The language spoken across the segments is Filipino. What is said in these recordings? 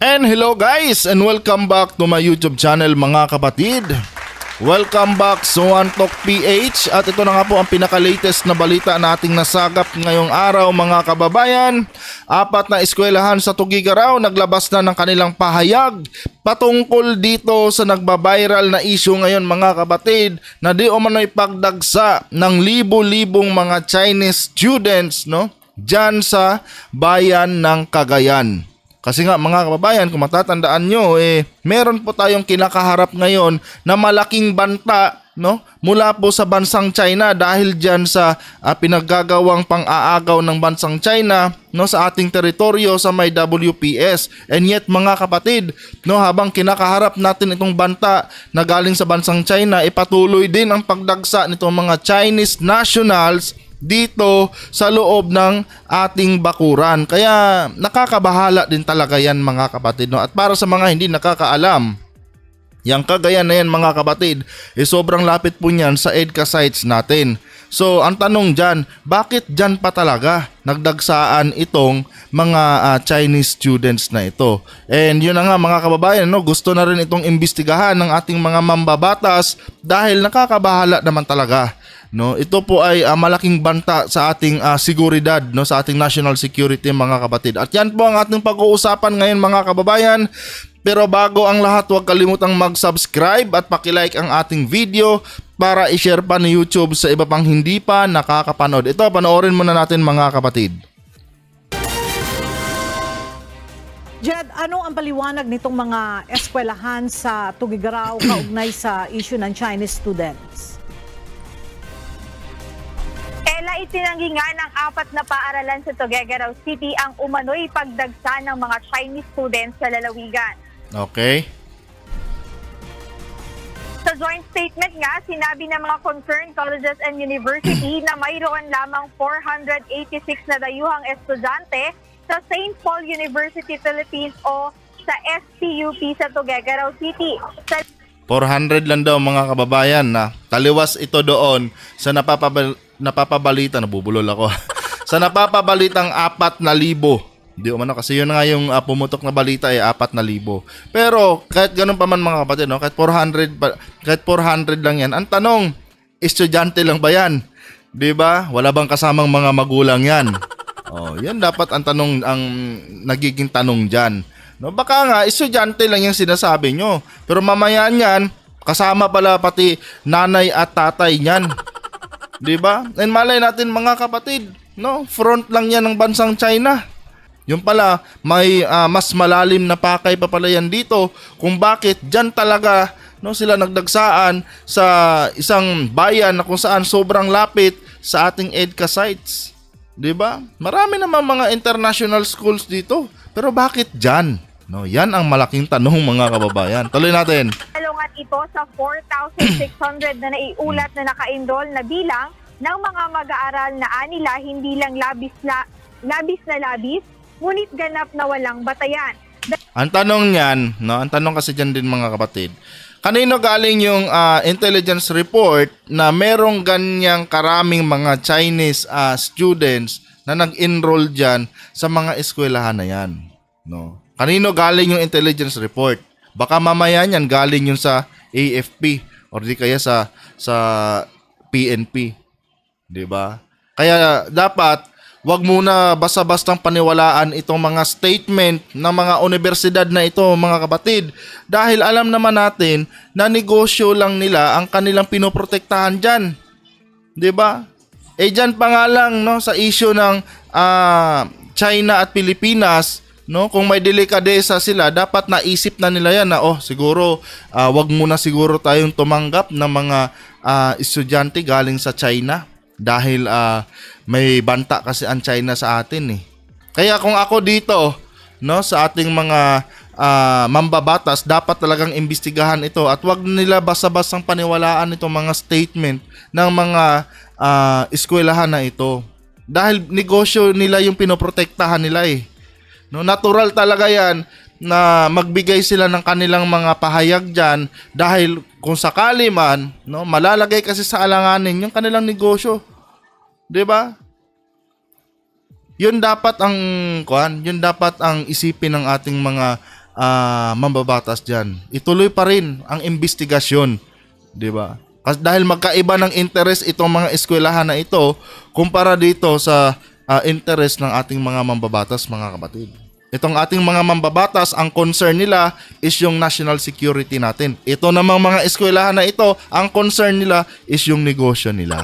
And hello guys, and welcome back to my YouTube channel mga kapatid. Welcome back sa One Talk PH. At ito na nga po ang pinaka-latest na balita nating nasagap ngayong araw mga kababayan. 4 na eskwelahan sa Tuguegarao naglabas na ng kanilang pahayag patungkol dito sa nagbabiral na issue ngayon mga kapatid, na di umano'y pagdagsa ng libo-libong mga Chinese students dyan sa bayan ng Cagayan. Kasi nga mga kababayan, kung matatandaan nyo, meron po tayong kinakaharap ngayon na malaking banta mula po sa bansang China dahil dyan sa pinaggagawang pang-aagaw ng bansang China sa ating teritoryo sa may WPS. And yet mga kapatid, habang kinakaharap natin itong banta na galing sa bansang China, patuloy din ang pagdagsa nitong mga Chinese nationals dito sa loob ng ating bakuran. Kaya nakakabahala din talaga yan mga kapatid. At para sa mga hindi nakakaalam, yung Cagayan na yan mga kapatid, sobrang lapit po niyan sa EDCA sites natin. So ang tanong dyan, bakit dyan pa talaga nagdagsaan itong mga Chinese students na ito? And yun na nga mga kababayan, gusto na rin itong imbestigahan ng ating mga mambabatas dahil nakakabahala naman talaga. Ito po ay malaking banta sa ating seguridad, sa ating national security mga kapatid. At yan po ang ating pag-uusapan ngayon mga kababayan. Pero bago ang lahat, huwag kalimutang mag-subscribe at paki-like ang ating video para i-share pa ni YouTube sa iba pang hindi pa nakakapanood. Ito, panoorin muna natin mga kapatid. Jed, ano ang paliwanag nitong mga eskwelahan sa Tuguegarao kaugnay sa issue ng Chinese students? Itinanggi nga ng 4 na paaralan sa Tuguegarao City ang umano'y pagdagsa ng mga Chinese students sa lalawigan. Okay. Sa joint statement nga, sinabi ng mga concerned colleges and university na mayroon lamang 486 na dayuhang estudyante sa St. Paul University Philippines o sa SPUP sa Tuguegarao City. 400 lang daw mga kababayan na taliwas ito doon sa napapabalita, nabubulol ako. Sa napapabalitang 4,000. Di umano kasi yun nga yung pumutok na balita 4,000. Pero kahit ganun pa man mga kapatid, kahit 400 lang yan. Ang tanong, estudyante lang ba yan? Di ba? Wala bang kasamang mga magulang yan? Yan dapat ang tanong, ang nagiging tanong diyan. Baka nga estudyante lang yung sinasabi nyo. Pero mamaya niyan, kasama pala pati nanay at tatay niyan. 'Di ba? And malay natin mga kapatid, front lang 'yan ng bansang China. Yung pala may mas malalim na pakay pa pala yan dito kung bakit diyan talaga sila nagdagsaan sa isang bayan na kung saan sobrang lapit sa ating EDCA sites. 'Di ba? Marami naman mga international schools dito, pero bakit diyan? Yan ang malaking tanong mga kababayan. Tuloy natin. Talungan ito sa 4,600 na naiulat na naka-enroll na bilang ng mga mag-aaral na anila hindi lang labis na labis, ngunit ganap na walang batayan. Ang tanong niyan, ang tanong kasi dyan din mga kapatid, kanino galing yung intelligence report na merong ganyang karaming mga Chinese students na nag-enroll dyan sa mga eskwelahan na yan? Kanino galing yung intelligence report? Baka mamaya niyan galing yung sa AFP or di kaya sa PNP. 'Di ba? Kaya dapat wag muna basta-bastang paniwalaan itong mga statement ng mga universidad na ito mga kapatid, dahil alam naman natin na negosyo lang nila ang kanilang pinoprotektahan diyan. 'Di ba? Diyan pa nga lang sa issue ng China at Pilipinas, kung may delikadesa sila, dapat naisip na nila yan na siguro wag muna siguro tayong tumanggap ng mga estudyante galing sa China dahil may banta kasi ang China sa atin . Kaya kung ako dito sa ating mga mambabatas, dapat talagang imbestigahan ito at wag nila basta-bastang paniwalaan itong mga statement ng mga eskwelahan na ito, dahil negosyo nila yung pinoprotektahan nila . Natural talaga yan na magbigay sila ng kanilang mga pahayag dyan, dahil kung sakali man, malalagay kasi sa alanganin yung kanilang negosyo. 'Di ba? Yun dapat ang isipin ng ating mga mambabatas diyan. Ituloy pa rin ang investigasyon, 'di ba? Kasi dahil magkaiba ng interest itong mga eskwelahan na ito kumpara dito sa interest ng ating mga mambabatas, mga kapatid. Itong ating mga mambabatas, ang concern nila is yung national security natin. Ito namang mga eskwelahan na ito, ang concern nila is yung negosyo nila.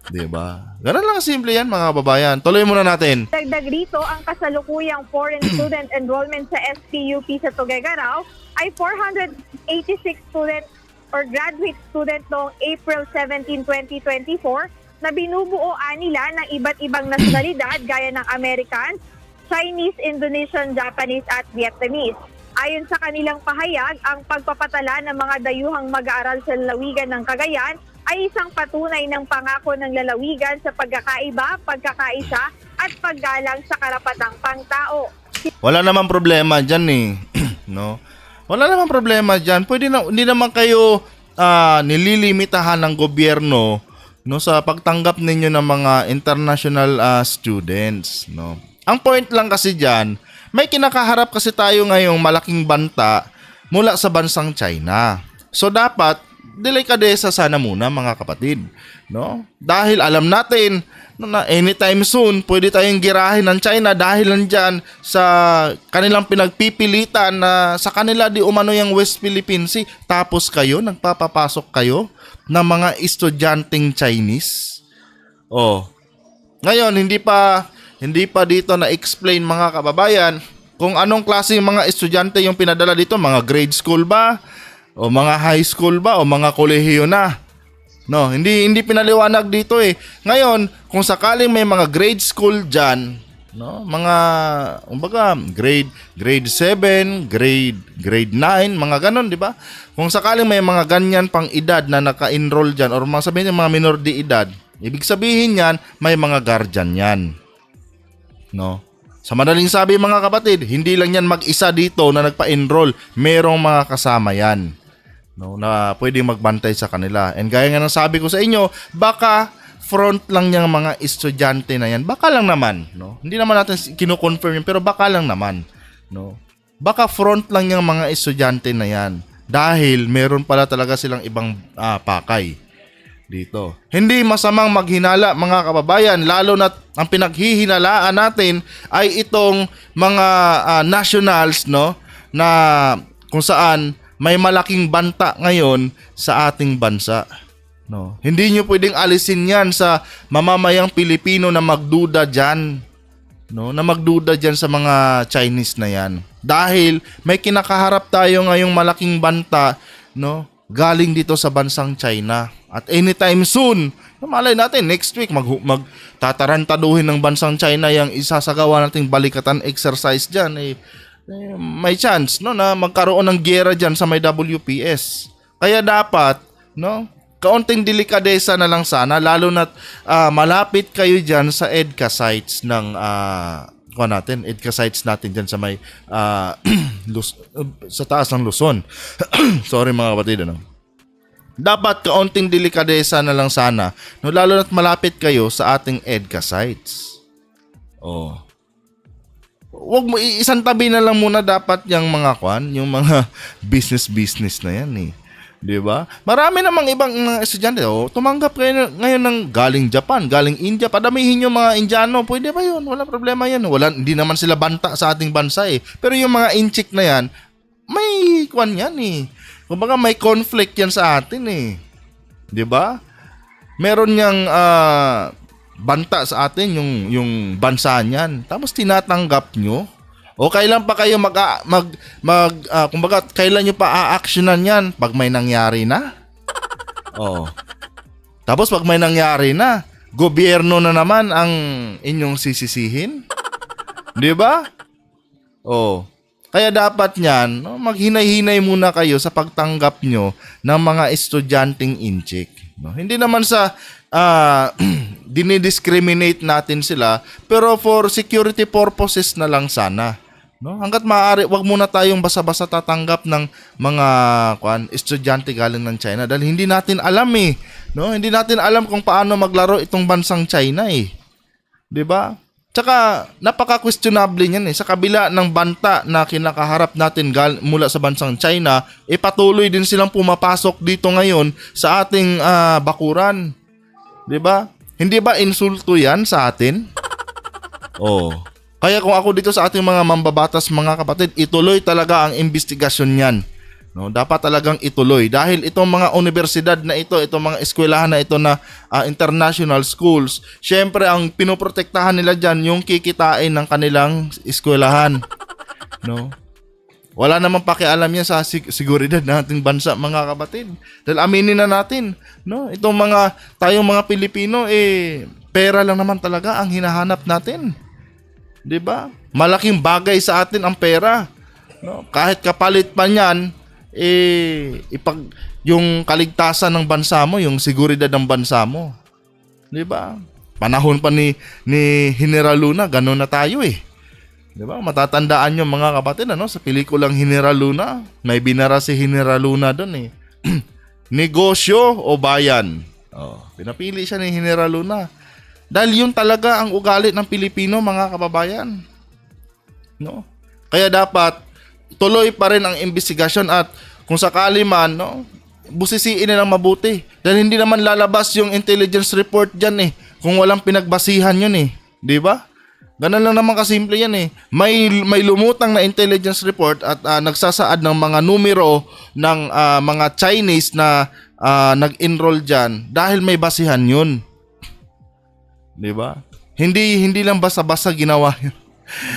Diba? Ganun lang simple yan, mga kababayan. Tuloy muna natin. Dagdag rito, ang kasalukuyang foreign student enrollment sa SPUP sa Tuguegarao ay 486 student or graduate student noong April 17, 2024 na binubuoan nila ng iba't ibang nasyonalidad gaya ng American, Chinese, Indonesian, Japanese at Vietnamese. Ayon sa kanilang pahayag, ang pagpapatala ng mga dayuhang mag-aaral sa lalawigan ng Cagayan ay isang patunay ng pangako ng lalawigan sa pagkakaiba, pagkakaisa at paggalang sa karapatang pangtao. Wala namang problema dyan eh. No? Wala namang problema dyan. Pwede na, hindi naman kayo nililimitahan ng gobyerno, no, sa pagtanggap ninyo ng mga international students, no. Ang point lang kasi diyan, may kinakaharap kasi tayo ngayong malaking banta mula sa bansang China. So dapat delikadesa sana muna, mga kapatid, no? Dahil alam natin no, na anytime soon pwede tayong girahin ng China dahil nandiyan sa kanilang pinagpipilitan na sa kanila di umano yung West Philippine Sea, tapos kayo nagpapapasok kayo ng mga estudyanteng Chinese. Oh. Ngayon hindi pa dito na explain, mga kababayan, kung anong klase mga estudyante yung pinadala dito, mga grade school ba o mga high school ba o mga kolehiyo na. No, hindi pinaliwanag dito eh. Ngayon, kung sakaling may mga grade school diyan, no, mga umbaga grade 7, grade 9, mga ganon, di ba? Kung sakaling may mga ganyan pang edad na naka-enroll diyan or mga sabihin ng mga minor de edad, ibig sabihin yan may mga guardian yan. No? Sa madaling sabi, mga kapatid, hindi lang yan mag-isa dito na nagpa-enroll, merong mga kasama yan, no, na pwedeng magbantay sa kanila. And gaya nga ng sabi ko sa inyo, baka front lang yung mga estudyante na yan. Baka lang naman, no? Hindi naman natin kino-confirm yun, pero baka lang naman, no? Baka front lang yung mga estudyante na yan dahil meron pala talaga silang ibang pakay dito. Hindi masamang maghinala, mga kababayan, lalo na ang pinaghihinalaan natin ay itong mga nationals, no, na kung saan may malaking banta ngayon sa ating bansa, no. Hindi nyo pwedeng alisin yan sa mamamayang Pilipino na magduda dyan, no, na magduda dyan sa mga Chinese na yan. Dahil may kinakaharap tayo ngayong malaking banta, no, galing dito sa bansang China. At anytime soon, malay natin next week magtatarantaduhin ng bansang China yung isasagawa nating balikatan exercise dyan. May chance, no, na magkaroon ng giyera dyan sa may WPS. Kaya dapat, no, kaunting delikadesa na lang sana, lalo na malapit kayo dyan sa EDCA sites ng EDCA sites natin dyan sa may sa taas ng Luzon. Sorry, mga kapatid, ano. Dapat kaunting delikadesa na lang sana, no, lalo na't malapit kayo sa ating EDCA sites. Oh. Wag mo isang tabi na lang muna dapat yung mga yung mga business na yan eh. 'Di ba? Marami namang ibang mga estudyante, tumanggap kayo ngayon ng galing Japan, galing India, padamihin yung mga Indiano, pwede ba 'yun? Wala problema 'yan. Hindi naman sila banta sa ating bansa eh. Pero yung mga inchik na yan, may yan eh. Kumbaga may conflict yan sa atin eh. 'Di ba? Meron yang banta sa atin yung bansa niyan. Tapos tinatanggap nyo. O kailan pa kayo kumbaga kailan nyo pa a-actionan yan? Pag may nangyari na? Oh. Tapos pag may nangyari na, gobyerno na naman ang inyong sisisihin? 'Di ba? Oh. Kaya dapat niyan, no, maghinay-hinay muna kayo sa pagtanggap nyo ng mga estudyanteng incheck. No? Hindi naman sa dinidiscriminate natin sila, pero for security purposes na lang sana. No? Hanggat maaari, wag muna tayong basa-basa tatanggap ng mga estudyante galing ng China dahil hindi natin alam eh. No? Hindi natin alam kung paano maglaro itong bansang China eh. 'Di ba? Tsaka napaka-questionable niyan sa kabila ng banta na kinakaharap natin mula sa bansang China, patuloy din silang pumapasok dito ngayon sa ating bakuran. 'Di ba? Hindi ba insulto 'yan sa atin? Oh. Kaya kung ako dito sa ating mga mambabatas, mga kapatid, ituloy talaga ang investigasyon niyan. No, dapat talagang ituloy dahil itong mga universidad na ito, itong mga eskwelahan na ito na international schools, syempre ang pinoprotektahan nila diyan yung kikitain ng kanilang eskwelahan. No? Wala namang pakialam yan sa seguridad ng ating bansa, mga kapatid. Dahil aminin na natin, no, itong tayong mga Pilipino pera lang naman talaga ang hinahanap natin. 'Di ba? Malaking bagay sa atin ang pera. No? Kahit kapalit pa niyan yung kaligtasan ng bansa mo, yung seguridad ng bansa mo. 'Di ba? Panahon pa ni General Luna, ganoon na tayo 'Di ba? Matatandaan niyo, mga kapatid, sa pelikulang General Luna, may binara si General Luna doon Negosyo o bayan? Pinapili siya ni General Luna. Dahil yun talaga ang ugali ng Pilipino, mga kababayan. No? Kaya dapat tuloy pa rin ang investigasyon at kung sakali man, busisiin nilang mabuti. Dahil hindi naman lalabas yung intelligence report dyan kung walang pinagbasihan yun 'Di ba? Ganun lang naman kasimple yan May lumutang na intelligence report at nagsasaad ng mga numero ng mga Chinese na nag-enroll dyan dahil may basihan yun. 'Di ba? Hindi lang basta-basta ginawa yun.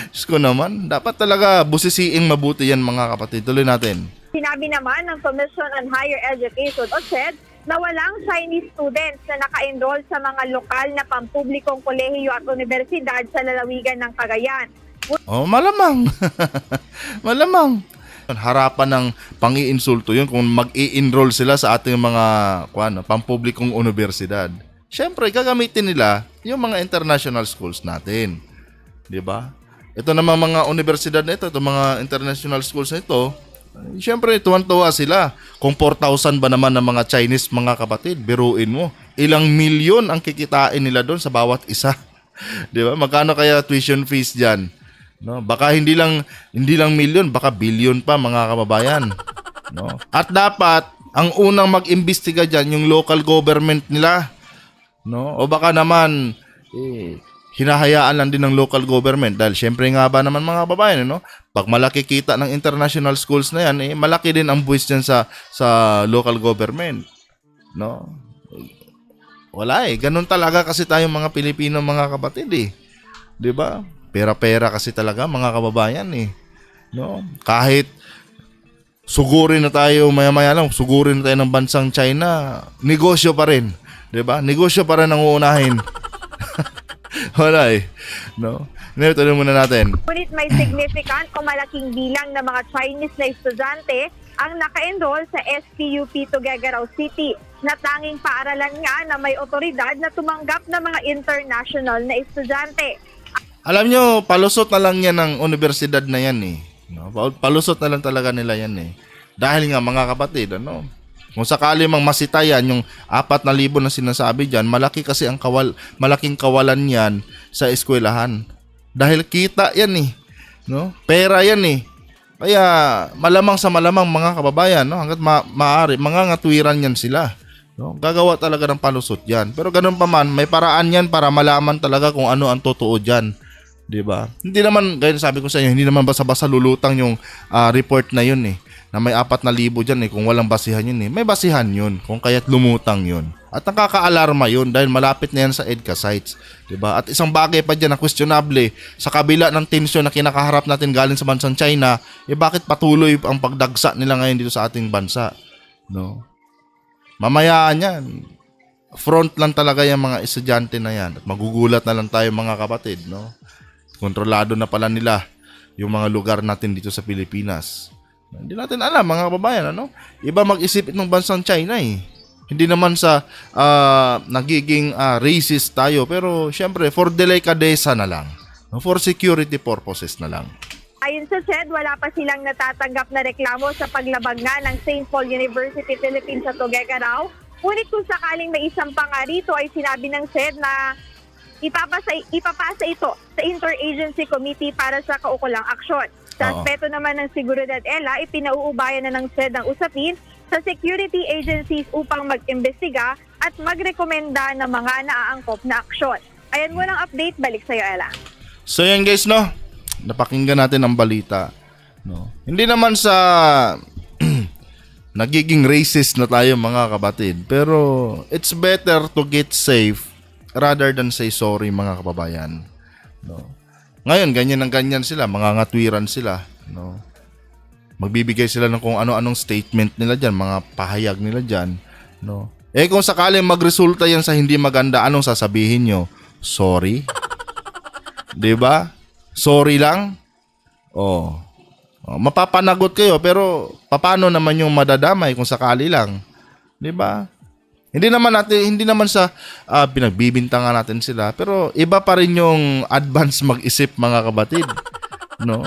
Diyos ko naman, dapat talaga busisiing mabuti yan, mga kapatid. Tuloy natin. Sinabi naman ng Commission on Higher Education o CHED na walang Chinese students na naka-enroll sa mga lokal na pampublikong kolehiyo at universidad sa lalawigan ng Cagayan. Malamang. Malamang. Harapan ng pang-iinsulto yun kung mag-i-enroll sila sa ating mga pampublikong universidad. Siyempre, gagamitin nila yung mga international schools natin. 'Di ba? Ito namang mga universidad na ito, itong mga international schools na ito, siyempre, tuwan-tuwa sila. Kung 4,000 ba naman ng mga Chinese, mga kapatid, biruin mo. Ilang milyon ang kikitain nila doon sa bawat isa. 'Di ba? Magkano kaya tuition fees diyan? No? Baka hindi lang milyon, baka billion pa, mga kababayan. No? At dapat ang unang mag-imbestiga diyan yung local government nila. No? O baka naman hinahayaan lang din ng local government dahil syempre nga ba naman, mga kababayan, pag malaki kita ng international schools na yan, malaki din ang buwis dyan sa local government. No? Wala ganun talaga kasi tayong mga Pilipino, mga kapatid 'Di ba? Pera-pera kasi talaga, mga kababayan No? Kahit sugurin na tayo maya-maya lang, sugurin na tayo ng bansang China, negosyo pa rin. 'Di ba? Negosyo pa rin ang uunahin. Wala no? Tuloy muna natin. Ngunit may significant o malaking bilang ng mga Chinese na estudyante ang naka-enroll sa SPUP Tuguegarao City na tanging paaralan nga na may otoridad na tumanggap ng mga international na estudyante. Alam nyo, palusot na lang yan ng universidad na yan No? Palusot na lang talaga nila yan Dahil nga, mga kapatid, kung sakali mang masitayan yung 4,000 na sinasabi dyan, malaki kasi malaking kawalan yan sa eskwelahan. Dahil kita yan no? Pera yan Kaya malamang sa malamang, mga kababayan, hanggat maaari, mga ngatwiran yan sila. No? Gagawa talaga ng palusot yan. Pero ganun pa man, may paraan yan para malaman talaga kung ano ang totoo dyan. 'Di ba? Hindi naman, gaya sabi ko sa inyo, hindi naman basta-basta lulutang yung report na yun na may 4,000 dyan kung walang basihan yun may basihan yun kung kaya't lumutang yun at nakaka-alarma yun dahil malapit na yan sa EDCA sites, 'di ba? At isang bagay pa dyan na questionable sa kabila ng tensyon na kinakaharap natin galing sa bansang China, bakit patuloy ang pagdagsa nila ngayon dito sa ating bansa, no? Mamayaan yan, front lang talaga yung mga estudyante na yan at magugulat na lang tayo, mga kapatid, no? Kontrolado na pala nila yung mga lugar natin dito sa Pilipinas. Hindi natin alam, mga kababayan, Iba mag-isip itong bansang China Hindi naman sa nagiging racist tayo, pero syempre for delicadeza na lang. For security purposes na lang. Ayon sa CHED, wala pa silang natatanggap na reklamo sa paglabag nga ng St. Paul University Philippines sa Tuguegarao. Ngunit kung sakaling may isang panga rito ay sinabi ng CHED na ipapasa ito sa Interagency Committee para sa kaukulang aksyon. Sa Oo. aspeto naman ng seguridad, Ella, ipinauubayan na ng SED ang usapin sa security agencies upang mag-imbestiga at magrekomenda ng mga naaangkop na aksyon. Ayan mo ng update, balik sa'yo, Ella. So yan guys, no? Napakinggan natin ang balita. No? Hindi naman sa nagiging racist na tayo mga kapatid. Pero it's better to get safe rather than say sorry mga kababayan. No? Ngayon, ganyan sila. Mga ngatwiran sila. No? Magbibigay sila ng kung ano-anong statement nila dyan. Mga pahayag nila dyan. No? Kung sakaling magresulta yan sa hindi maganda, anong sasabihin nyo? Sorry? 'Di ba? Sorry lang? Mapapanagot kayo pero paano naman yung madadamay kung sakali lang? 'Di ba? Hindi naman sa pinagbibintangan natin sila, pero iba pa rin yung advance mag-isip mga kapatid, no?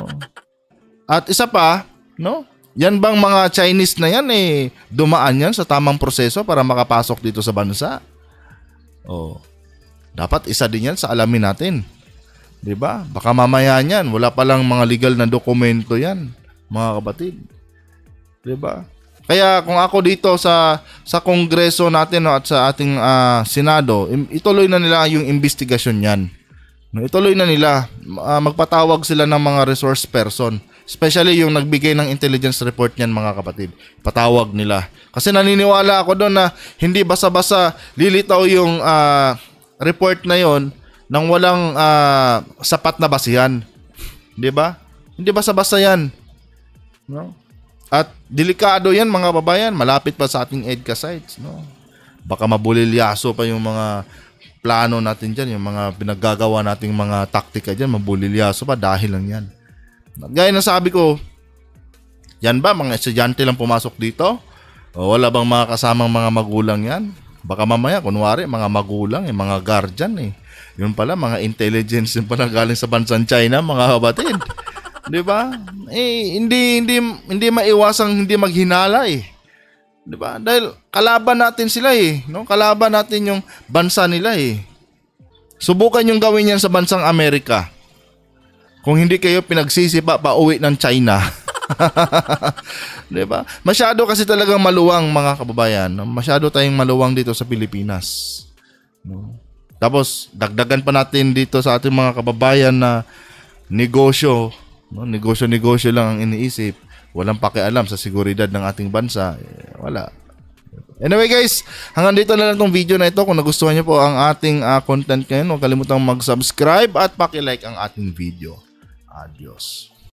At isa pa, no? Yan bang mga Chinese na yan dumaan yan sa tamang proseso para makapasok dito sa bansa? Dapat isa din yan sa alamin natin. 'Di ba? Baka mamaya niyan, wala pa lang mga legal na dokumento yan, mga kapatid. 'Di ba? Kaya kung ako dito sa Kongreso natin at sa ating Senado, ituloy na nila yung investigasyon niyan. No, ituloy na nila. Magpatawag sila ng mga resource person, especially yung nagbigay ng intelligence report niyan mga kapatid. Patawag nila. Kasi naniniwala ako doon na hindi basa-basa lilitaw yung report na yon nang walang sapat na basihan. 'Di ba? Hindi basa-basa 'yan. No? At delikado 'yan mga babayan, malapit pa sa ating EDCA sites, no? Baka mabulilyaso pa yung mga plano natin diyan, yung mga pinaggagawa nating mga taktika diyan, mabulilyaso pa dahil lang 'yan. Gaya ng sabi ko, yan ba mga estudyante lang pumasok dito? O wala bang mga kasamang mga magulang 'yan? Baka mamaya kunwari mga magulang, mga guardian Yun pala mga intelligence yung pala galing sa bansang China mga kapatid. 'Di ba? Hindi maiwasang hindi maghinala 'Di ba? Dahil kalaban natin sila no? Kalaban natin yung bansa nila Subukan yung gawin yan sa bansang Amerika. Kung hindi kayo pinagsisipa pauwi ng China. 'Di ba? Masyado kasi talagang maluwang mga kababayan. Masyado tayong maluwang dito sa Pilipinas. No? Tapos dagdagan pa natin dito sa ating mga kababayan na negosyo, no? Negosyo lang ang iniisip. Walang pakialam sa seguridad ng ating bansa. Wala. Anyway guys, hanggang dito na lang tong video na ito. Kung nagustuhan niyo po ang ating content ngayon, huwag kalimutang mag-subscribe at paki-like ang ating video. Adios.